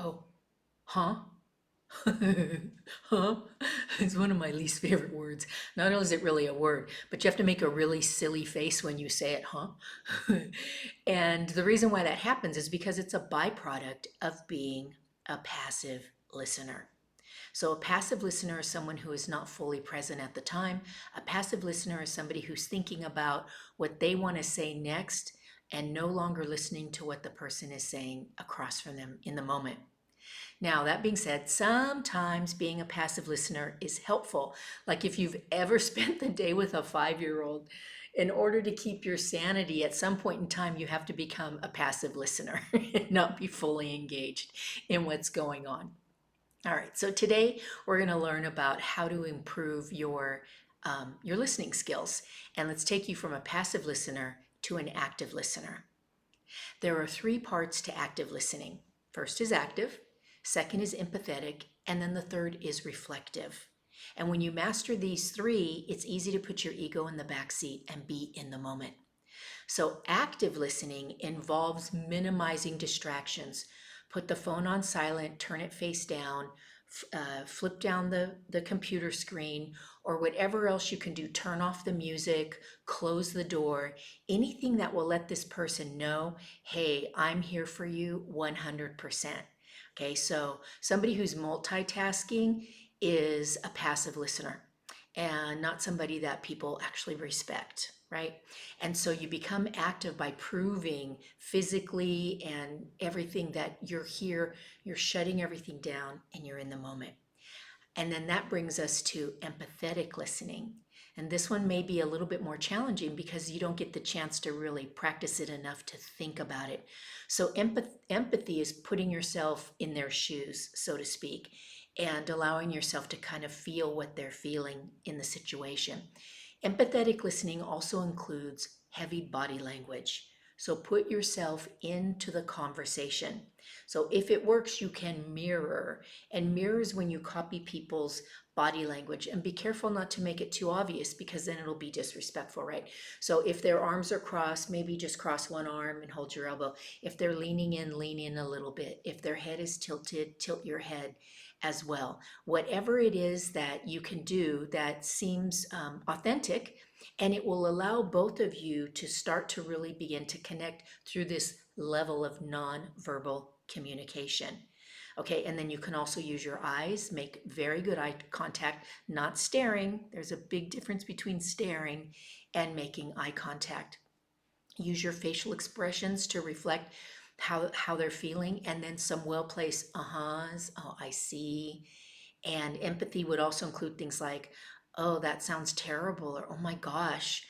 Oh, huh? Huh? It's one of my least favorite words. Not only is it really a word, but you have to make a really silly face when you say it, huh? And the reason why that happens is because it's a byproduct of being a passive listener. So, a passive listener is someone who is not fully present at the time. A passive listener is somebody who's thinking about what they want to say next and no longer listening to what the person is saying across from them in the moment. Now, that being said, sometimes being a passive listener is helpful. Like if you've ever spent the day with a 5-year old, in order to keep your sanity, at some point in time, you have to become a passive listener and not be fully engaged in what's going on. All right, so today we're going to learn about how to improve your listening skills. And let's take you from a passive listener to an active listener. There are three parts to active listening. First is active, second is empathetic, and then the third is reflective. And when you master these three, it's easy to put your ego in the back seat and be in the moment. So, active listening involves minimizing distractions. Put the phone on silent, turn it face down, flip down the computer screen, or whatever else you can do. Turn off the music, close the door, anything that will let this person know, hey, I'm here for you 100%. Okay, so somebody who's multitasking is a passive listener and not somebody that people actually respect, right? And so you become active by proving physically and everything that you're here, you're shutting everything down, and you're in the moment. And then that brings us to empathetic listening. And this one may be a little bit more challenging because you don't get the chance to really practice it enough to think about it. So, empathy is putting yourself in their shoes, so to speak, and allowing yourself to kind of feel what they're feeling in the situation. Empathetic listening also includes heavy body language. So put yourself into the conversation. So if it works, you can mirror. And mirrors when you copy people's body language. And be careful not to make it too obvious because then it'll be disrespectful, right? So if their arms are crossed, maybe just cross one arm and hold your elbow. If they're leaning in, lean in a little bit. If their head is tilted, tilt your head as well. Whatever it is that you can do that seems authentic, and it will allow both of you to start to really begin to connect through this level of nonverbal communication. Okay, and then you can also use your eyes, make very good eye contact, not staring. There's a big difference between staring and making eye contact. Use your facial expressions to reflect how they're feeling, and then some well-placed uh-huhs, oh, I see. And empathy would also include things like, oh, that sounds terrible, or oh my gosh,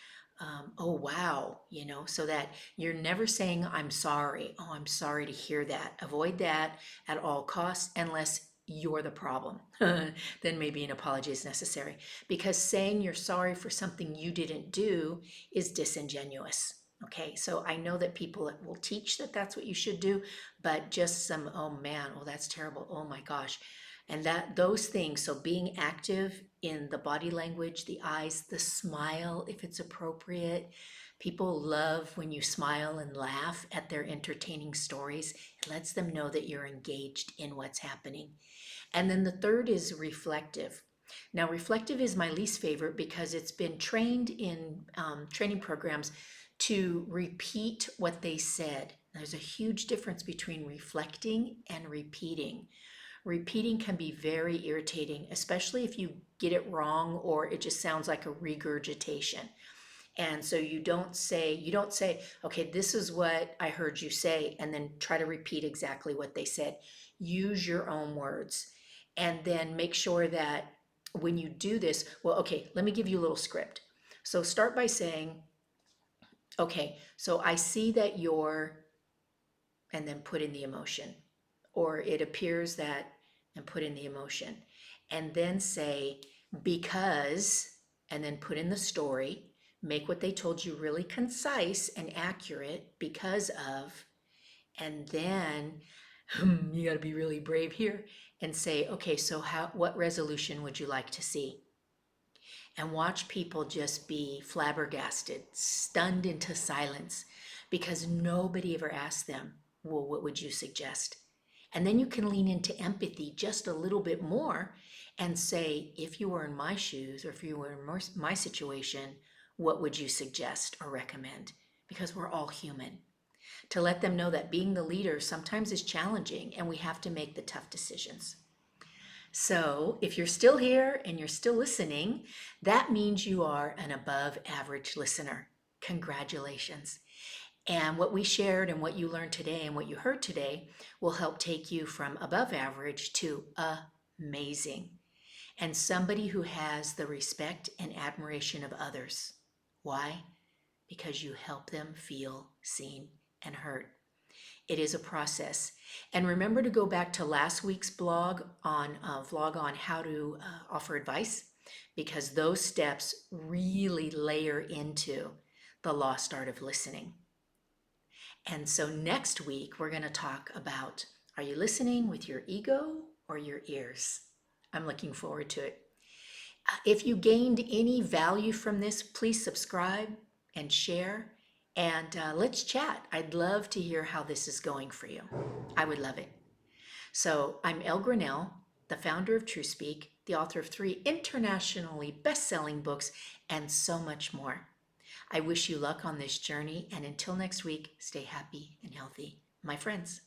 oh wow, so that you're never saying, I'm sorry. Oh, I'm sorry to hear that. Avoid that at all costs, unless you're the problem. Then maybe an apology is necessary. Because saying you're sorry for something you didn't do is disingenuous. Okay, so I know that people will teach that that's what you should do, but just some, oh man, oh, that's terrible. Oh my gosh. And that those things, so being active in the body language, the eyes, the smile, if it's appropriate. People love when you smile and laugh at their entertaining stories. It lets them know that you're engaged in what's happening. And then the third is reflective. Now, reflective is my least favorite because it's been trained in training programs to repeat what they said. There's a huge difference between reflecting and repeating. Repeating can be very irritating, especially if you get it wrong or it just sounds like a regurgitation. And so you don't say, okay, this is what I heard you say, and then try to repeat exactly what they said. Use your own words. And then make sure that when you do this, well, okay, let me give you a little script. So start by saying, okay, so I see that you're, and then put in the emotion. Or it appears that, and put in the emotion. And then say, because, and then put in the story. Make what they told you really concise and accurate because of, and then you got to be really brave here and say, okay, so what resolution would you like to see? And watch people just be flabbergasted, stunned into silence because nobody ever asked them, well, what would you suggest? And then you can lean into empathy just a little bit more and say, if you were in my shoes or if you were in my situation, what would you suggest or recommend? Because we're all human. To let them know that being the leader sometimes is challenging and we have to make the tough decisions. So if you're still here and you're still listening, that means you are an above average listener. Congratulations. And what we shared and what you learned today and what you heard today will help take you from above average to amazing and somebody who has the respect and admiration of others. Why? Because you help them feel seen and heard. It is a process. And remember to go back to last week's vlog on how to offer advice, because those steps really layer into the lost art of listening. And so next week, we're going to talk about, are you listening with your ego or your ears? I'm looking forward to it. If you gained any value from this, please subscribe and share, and let's chat. I'd love to hear how this is going for you. I would love it. So I'm Elle Graniel, the founder of Truespeak, the author of 3 internationally best-selling books, and so much more. I wish you luck on this journey, and until next week, stay happy and healthy, my friends.